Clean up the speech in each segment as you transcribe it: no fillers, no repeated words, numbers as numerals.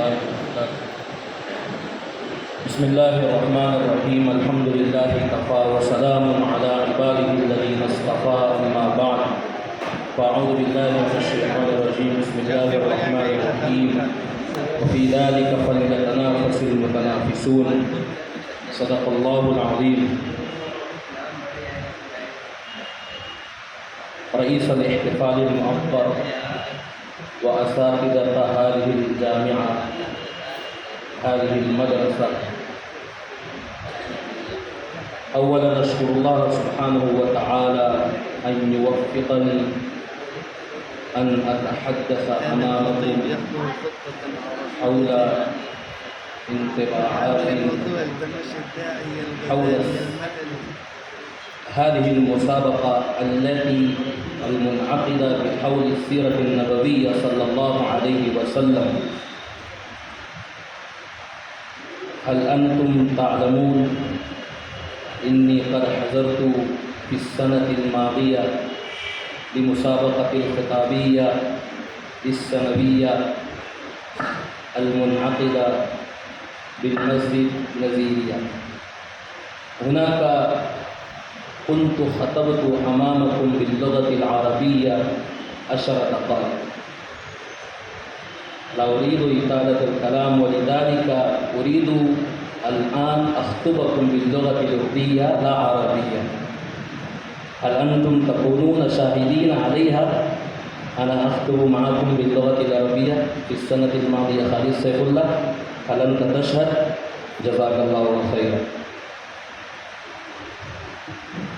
الله وبركاته. بسم الله الرحمن الرحيم. الحمد لله كفى وسلام على عباده الذين اصطفى. أما بعد فأعوذ بالله من الشيطان الرجيم. بسم الله الرحمن الرحيم. وفي ذلك فليتنافس المتنافسون. صدق الله العظيم. رئيس الاحتفال المعطر وأساتذة هذه الجامعة هذه المدرسة، أولا نشكر الله سبحانه وتعالى أن يوفقني أن أتحدث أمامكم حول انطباعات حول هذه المسابقة التي المنعقدة بحول السيرة النبوية صلى الله عليه وسلم. هل أنتم تعلمون إني قد حضرت في السنة الماضية لمسابقة الخطابية السنوية المنعقدة بالمسجد نزيرية. هناك كنت خطبت أمامكم باللغة العربية 10 دقائق. لا أريد إطالة الكلام، ولذلك أريد الآن أخطبكم باللغة الأردية لا عربية. هل أنتم تكونون شاهدين عليها؟ أنا أخطب معكم باللغة العربية في السنة الماضية. خالد سيف الله، هل أنت تشهد؟ جزاك الله خيرا.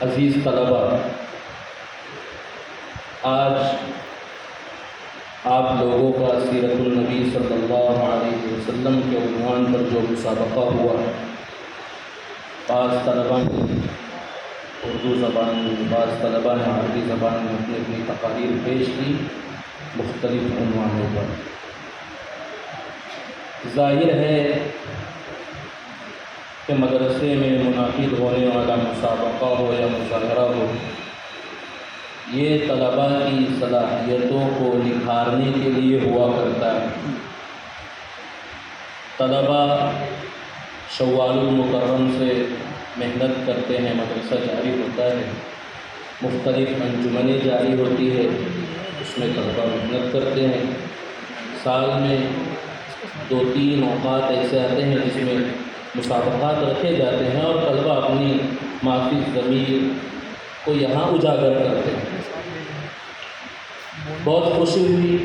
عزیز طلباء، آج آپ لوگوں کا سیرت النبی صلی اللہ علیہ وسلم کے عنوان پر جو مسابقہ ہوا، بعض طلباء نے اردو زبان میں، بعض طلباء نے عربی زبان میں اپنی اپنی تقاریر پیش کی مختلف عنوانوں پر. ظاہر ہے کہ مدرسے میں منعقد ہونے والا مسابقہ ہو یا مظاہرہ ہو، یہ طلباء کی صلاحیتوں کو نکھارنے کے لیے ہوا کرتا ہے. طلباء شوال المکرم سے محنت کرتے ہیں، مدرسہ جاری ہوتا ہے، مختلف انجمنیں جاری ہوتی ہے، اس میں طلباء محنت کرتے ہیں. سال میں 2-3 اوقات ایسے آتے ہیں جس میں مسابقات رکھے جاتے ہیں اور طلباء اپنی معافی ضمیر کو یہاں اجاگر کرتے ہیں. بہت خوشی ہوئی،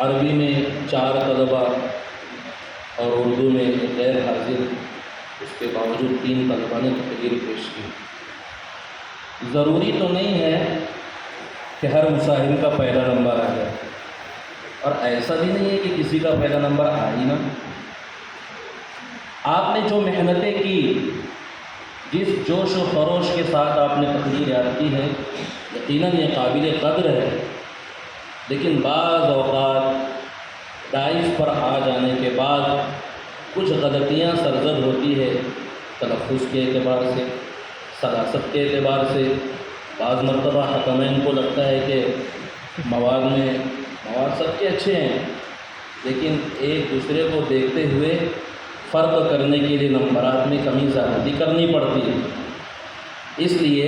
عربی میں 4 طلباء اور اردو میں غیر حاضر، اس کے باوجود 3 طلباء نے تقریر پیش کی. ضروری تو نہیں ہے کہ ہر مصاحب کا پہلا نمبر آ جائے، اور ایسا بھی نہیں ہے کہ کسی کا پہلا نمبر آ ہی نہ. آپ نے جو محنتیں کی، جس جوش و خروش کے ساتھ آپ نے تقریر یاد کی ہے، یقیناً یہ قابل قدر ہے. لیکن بعض اوقات ڈائس پر آ جانے کے بعد کچھ غلطیاں سرزد ہوتی ہے، تلفظ کے اعتبار سے، سلاست کے اعتبار سے. بعض مرتبہ حکمین کو لگتا ہے کہ مواد سب کے اچھے ہیں، لیکن ایک دوسرے کو دیکھتے ہوئے فرق کرنے کے لیے نمبرات میں کمی زیادتی کرنی پڑتی ہے. اس لیے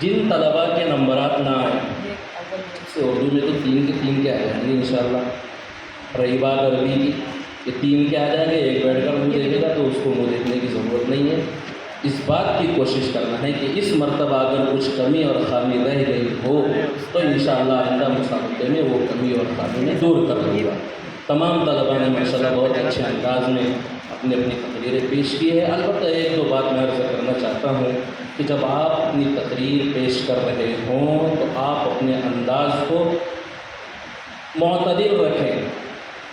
جن طلباء کے نمبرات نہ آئیں، سے اردو میں تو 3 کے 3 کے آ جائیں گے انشاءاللہ. رہی بات عربی کی کہ 3 کے آ جائیں گے، ایک بیٹھ کر منہ دیکھے گا تو اس کو منہ دیکھنے کی ضرورت نہیں ہے. اس بات کی کوشش کرنا ہے کہ اس مرتبہ اگر کچھ کمی اور خامی رہ گئی ہو تو انشاءاللہ آئندہ مسابقے میں وہ کمی اور خامی میں دور کر دوں گا. تمام طلباء نے ماشاءاللہ بہت اچھے انداز میں اپنی تقریریں پیش کی ہے. البتہ 1-2 بات میں عرض کرنا چاہتا ہوں کہ جب آپ اپنی تقریر پیش کر رہے ہوں تو آپ اپنے انداز کو معتدل رکھیں.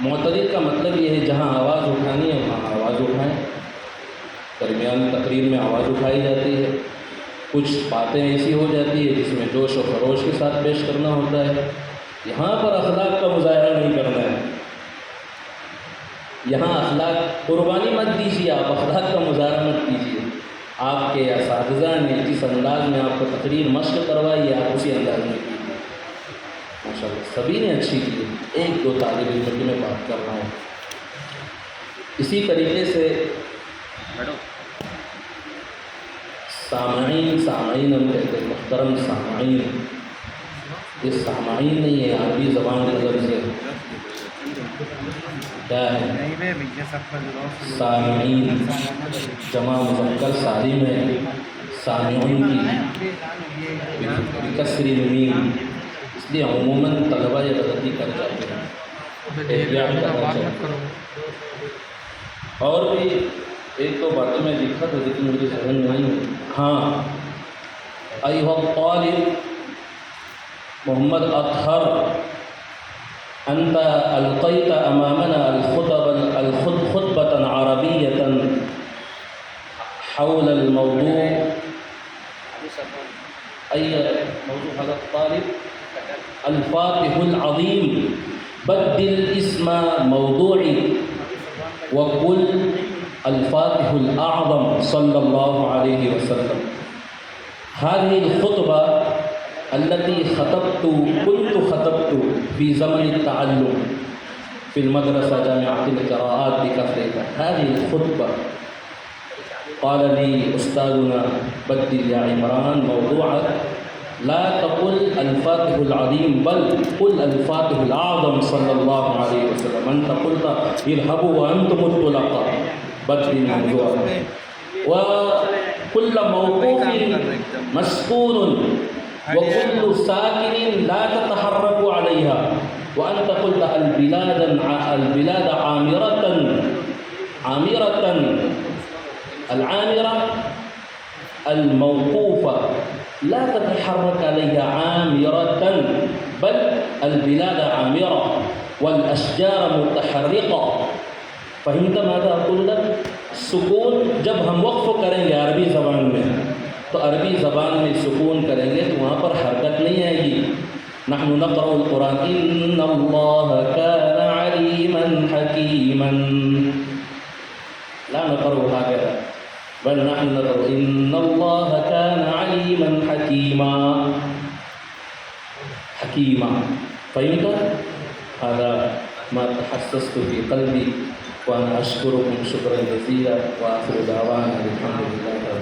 معتدل کا مطلب یہ ہے جہاں آواز اٹھانی ہے وہاں آواز اٹھائیں. درمیان تقریر میں آواز اٹھائی جاتی ہے، کچھ باتیں ایسی ہو جاتی ہے جس میں جوش و خروش کے ساتھ پیش کرنا ہوتا ہے. یہاں پر اخلاق کا مظاہرہ نہیں کرنا ہے. یہاں اخلاق قربانی مت دیجیے، آپ اخلاق کا مظاہرہ مت کیجیے. آپ کے اساتذہ نے جس انداز میں آپ کو تقریر مشق کروائی ہے آپ اسی انداز میں کیجیے. ماشاءاللہ سبھی نے اچھی کی. 1-2 طالب علم کی میں بات کر رہا ہوں. اسی طریقے سے سامعین ہم کہتے ہیں، محترم سامعین. یہ سامعین نہیں ہے، عربی زبان کے لفظ ہے. کیا ہے؟ سامعین جمع مذکر سالم ہے، سامعون کی بکسر المیم. اس لیے عموماً طلبہ یہ غلطی کر جاتے ہیں، احتیاط کرنا چاہیے. اور بھی ایک دو باتیں میں لکھا تھا لیکن مجھے ذہن میں نہیں ہے. ہاں، ایھا الطالب محمد اطہر، انت القیت امامنا خطبة عربية حول الموضوع. أي موضوع هذا الطالب؟ الفاتح العظيم، بدل اسم موضوعي وقل الفاتح الأعظم صلى الله عليه وسلم. هذه الخطبة التي كنت خطبت في زمن التعلم في المدرسة جامعة القراءات بكفرية. هذه الخطبة قال لي أستاذنا بدل يا عمران موضوعك لا تقل الفاتح العظيم بل قل الفاتح الأعظم صلى الله عليه وسلم. أنت قلت اذهبوا وأنتم الطلقاء، بدل الموضوع. وكل موقوف مسكون وكل ساكن لا تتحرك عليها. وأنت قلت البلاد عامرة العامرة الموقوفة لا تتحرك عليها عامرة بل البلاد عامرة والأشجار متحرقة. فهمت ماذا أقول لك؟ سکون جب ہم وقف کریں گے عربی زبان میں تو عربی زبان میں سکون کریں گے تو وہاں پر حرکت نہیں آئے گی. نحن نقرأ القرآن إن الله كان عليما حكيما، لا نقرأ هكذا بل نحن نقرأ إن الله كان عليما حكيما. فهمت؟ هذا ما تحسست في قلبي، وأنا أشكركم شكرا جزيلا، وآخر دعوانا الحمد لله.